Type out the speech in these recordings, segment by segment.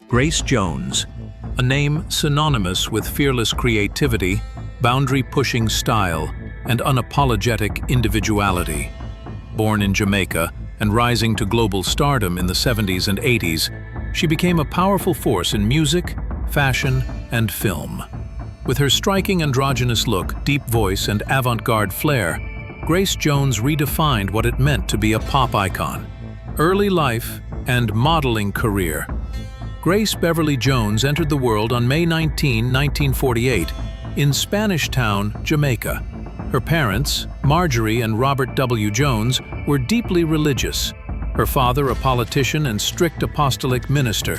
Grace Jones, a name synonymous with fearless creativity, boundary-pushing style, and unapologetic individuality. Born in Jamaica and rising to global stardom in the 70s and 80s, she became a powerful force in music, fashion, and film. With her striking androgynous look, deep voice, and avant-garde flair, Grace Jones redefined what it meant to be a pop icon. Early life and modeling career. Grace Beverly Jones entered the world on May 19, 1948, in Spanish Town, Jamaica. Her parents, Marjorie and Robert W. Jones, were deeply religious. Her father, a politician and strict apostolic minister.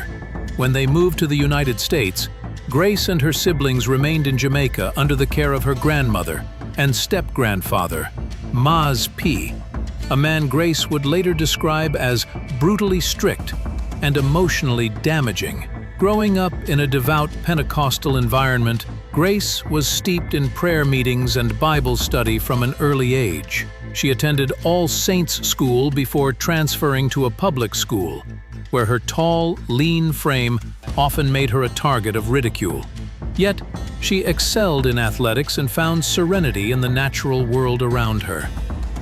When they moved to the United States, Grace and her siblings remained in Jamaica under the care of her grandmother and step-grandfather, Maz P., a man Grace would later describe as brutally strict and emotionally damaging. Growing up in a devout Pentecostal environment, Grace was steeped in prayer meetings and Bible study from an early age. She attended All Saints School before transferring to a public school, where her tall, lean frame often made her a target of ridicule. Yet, she excelled in athletics and found serenity in the natural world around her.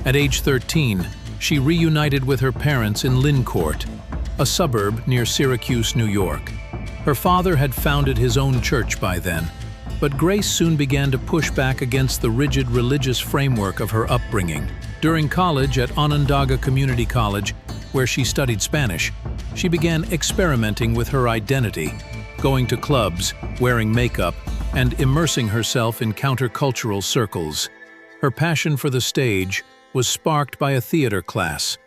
At age 13, she reunited with her parents in Lincourt, a suburb near Syracuse, New York. Her father had founded his own church by then, but Grace soon began to push back against the rigid religious framework of her upbringing. During college at Onondaga Community College, where she studied Spanish, she began experimenting with her identity, going to clubs, wearing makeup, and immersing herself in countercultural circles. Her passion for the stage was sparked by a theater class,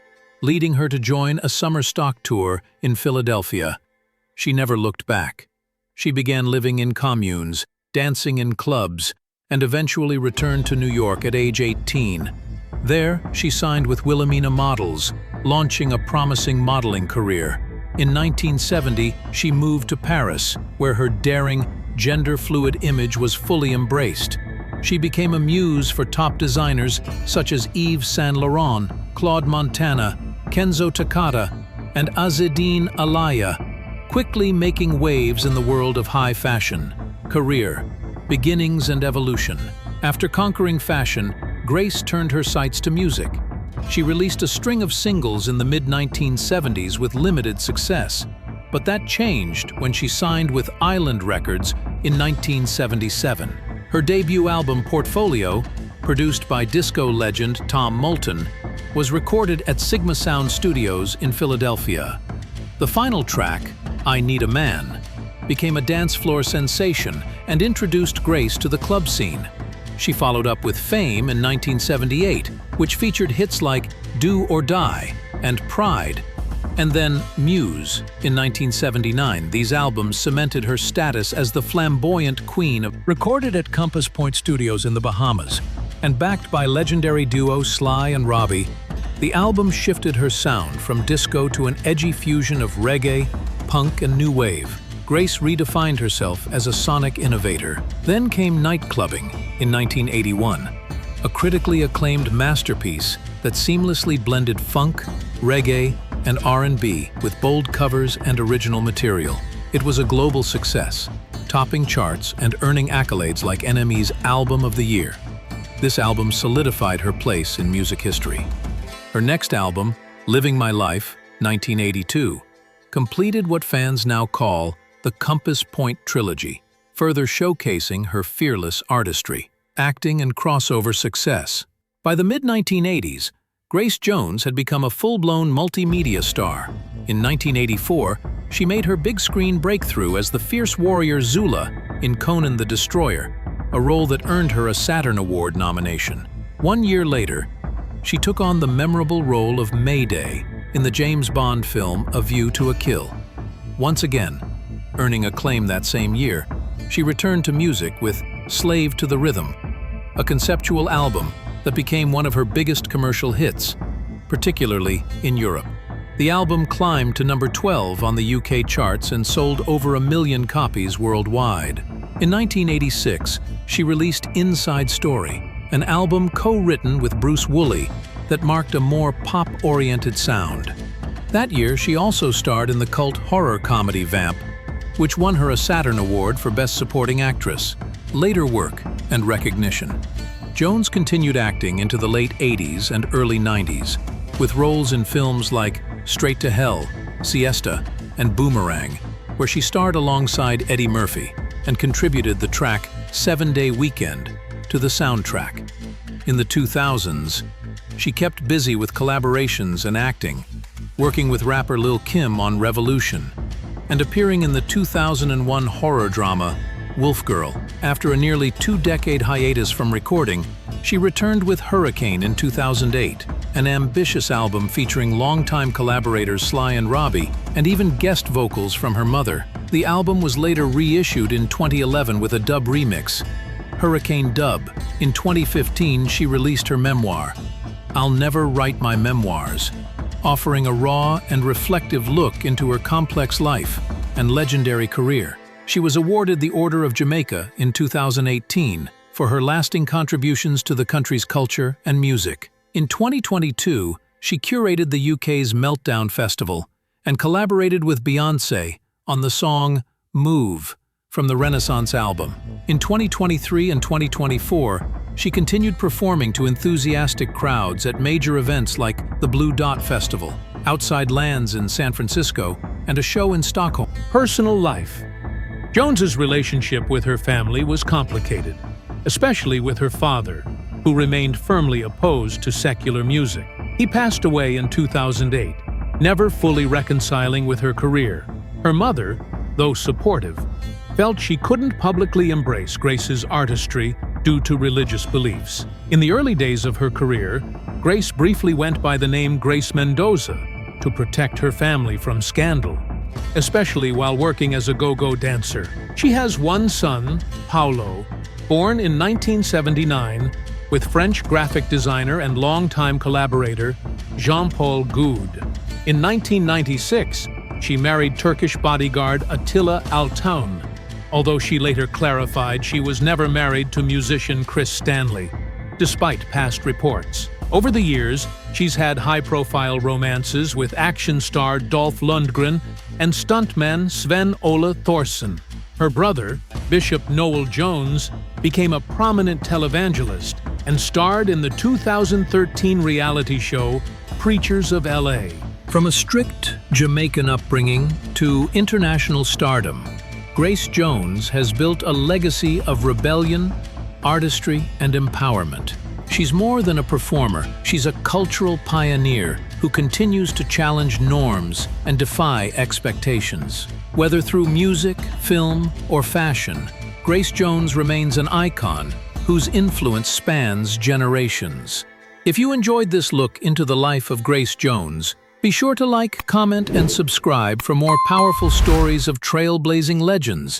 leading her to join a summer stock tour in Philadelphia. She never looked back. She began living in communes, dancing in clubs, and eventually returned to New York at age 18. There, she signed with Wilhelmina Models, launching a promising modeling career. In 1970, she moved to Paris, where her daring, gender-fluid image was fully embraced. She became a muse for top designers such as Yves Saint Laurent, Claude Montana, Kenzo Takata, and Azzedine Alaïa, quickly making waves in the world of high fashion. Career, beginnings and evolution. After conquering fashion, Grace turned her sights to music. She released a string of singles in the mid-1970s with limited success, but that changed when she signed with Island Records in 1977. Her debut album Portfolio, produced by disco legend Tom Moulton, was recorded at Sigma Sound Studios in Philadelphia. The final track, I Need a Man, became a dance floor sensation and introduced Grace to the club scene. She followed up with Fame in 1978, which featured hits like Do or Die and Pride, and then Muse in 1979. These albums cemented her status as the flamboyant queen of... Recorded at Compass Point Studios in the Bahamas and backed by legendary duo Sly and Robbie, the album shifted her sound from disco to an edgy fusion of reggae, punk, and new wave. Grace redefined herself as a sonic innovator. Then came Nightclubbing in 1981, a critically acclaimed masterpiece that seamlessly blended funk, reggae, and R&B with bold covers and original material. It was a global success, topping charts and earning accolades like NME's Album of the Year. This album solidified her place in music history. Her next album, Living My Life, 1982, completed what fans now call the Compass Point Trilogy, further showcasing her fearless artistry, acting, and crossover success. By the mid-1980s, Grace Jones had become a full-blown multimedia star. In 1984, she made her big-screen breakthrough as the fierce warrior Zula in Conan the Destroyer, a role that earned her a Saturn Award nomination. 1 year later, she took on the memorable role of Mayday in the James Bond film A View to a Kill. Once again, earning acclaim that same year, she returned to music with Slave to the Rhythm, a conceptual album that became one of her biggest commercial hits, particularly in Europe. The album climbed to number 12 on the UK charts and sold over 1 million copies worldwide. In 1986, she released Inside Story, an album co-written with Bruce Woolley that marked a more pop-oriented sound. That year, she also starred in the cult horror comedy Vamp, which won her a Saturn Award for Best Supporting Actress. Later work and recognition. Jones continued acting into the late 80s and early 90s, with roles in films like Straight to Hell, Siesta, and Boomerang, where she starred alongside Eddie Murphy and contributed the track 7-Day Weekend to the soundtrack. In the 2000s, she kept busy with collaborations and acting, working with rapper Lil' Kim on Revolution, and appearing in the 2001 horror drama Wolf Girl. After a nearly 2-decade hiatus from recording, she returned with Hurricane in 2008, an ambitious album featuring longtime collaborators Sly and Robbie, and even guest vocals from her mother. The album was later reissued in 2011 with a dub remix, Hurricane Dub. In 2015, she released her memoir, I'll Never Write My Memoirs, offering a raw and reflective look into her complex life and legendary career. She was awarded the Order of Jamaica in 2018 for her lasting contributions to the country's culture and music. In 2022, she curated the UK's Meltdown Festival and collaborated with Beyoncé on the song Move from the Renaissance album. In 2023 and 2024, she continued performing to enthusiastic crowds at major events like the Blue Dot Festival, Outside Lands in San Francisco, and a show in Stockholm. Personal life. Jones's relationship with her family was complicated, especially with her father, who remained firmly opposed to secular music. He passed away in 2008, never fully reconciling with her career. Her mother, though supportive, felt she couldn't publicly embrace Grace's artistry due to religious beliefs. In the early days of her career, Grace briefly went by the name Grace Mendoza to protect her family from scandal, especially while working as a go-go dancer. She has one son, Paolo, born in 1979, with French graphic designer and longtime collaborator Jean-Paul Goude. In 1996, she married Turkish bodyguard Attila Altoun, although she later clarified she was never married to musician Chris Stanley, despite past reports. Over the years, she's had high-profile romances with action star Dolph Lundgren and stuntman Sven-Ola Thorsen. Her brother, Bishop Noel Jones, became a prominent televangelist and starred in the 2013 reality show Preachers of LA. From a strict Jamaican upbringing to international stardom, Grace Jones has built a legacy of rebellion, artistry, and empowerment. She's more than a performer, she's a cultural pioneer who continues to challenge norms and defy expectations. Whether through music, film, or fashion, Grace Jones remains an icon whose influence spans generations. If you enjoyed this look into the life of Grace Jones, be sure to like, comment, and subscribe for more powerful stories of trailblazing legends.